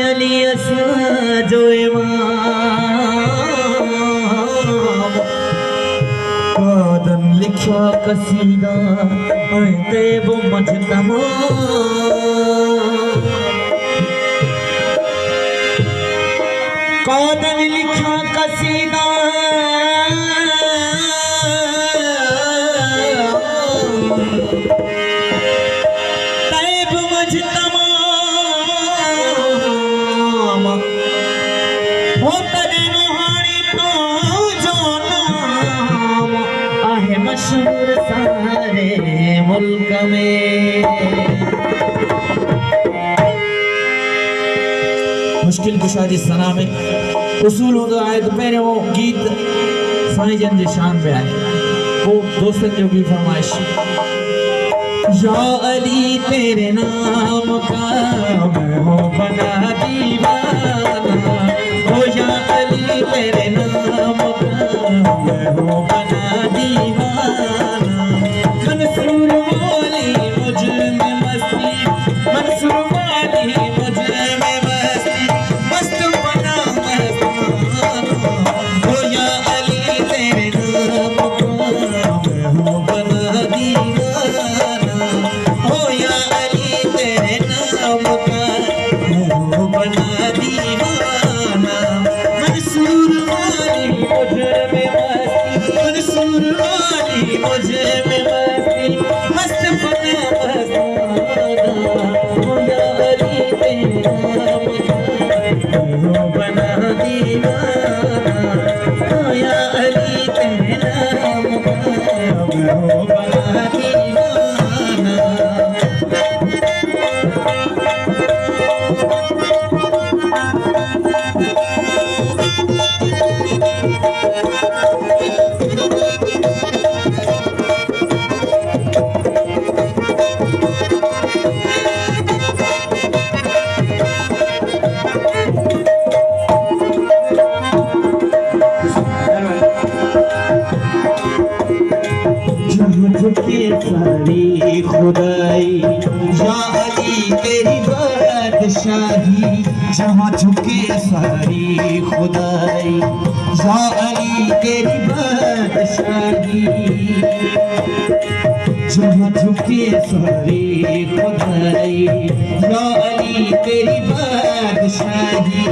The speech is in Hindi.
अली असां जो इमाम कादन लिखा कसीदा तेब मजतमा कादन लिखा कसीदा तेब मजतमा हो तने रोहानी तो जो नाम आहे मशहूर सारे मुल्क में। मुश्किल कुशादी सना में उसूल होंदो आहे तो पहिरियों वो गीत साईं जन जी शान पे आहे वो दोस्तन जो भी फरमाइश। या अली तेरे नाम का मैं हो बना दीवाना हो या अली तेरे नाम का मैं हो बना दीवाना। मंसूर वाली मुझ में मस्ती मंसूर वाली मुझ में मस्ती मस्त बना मस्ताना हो या अली तेरे नाम का मैं हो बना दीवाना हो या अली तेरे नाम का मैं हो बना दीवाना। मंसूर वाली मुझ में मस्ती मंसूर वाली मुझ में मस्ती मस्त बना मस्ताना हो या अली तेरे नाम का मैं हो बना दीवाना हो या अली तेरे नाम का मैं हो बना दीवाना। झुके सारी खुदाई या अली तेरी बादशाही जहाँ झुके सारी खुदाई या अली तेरी बादशाही जहाँ झुके सारी खुदाई या अली तेरी बादशाही।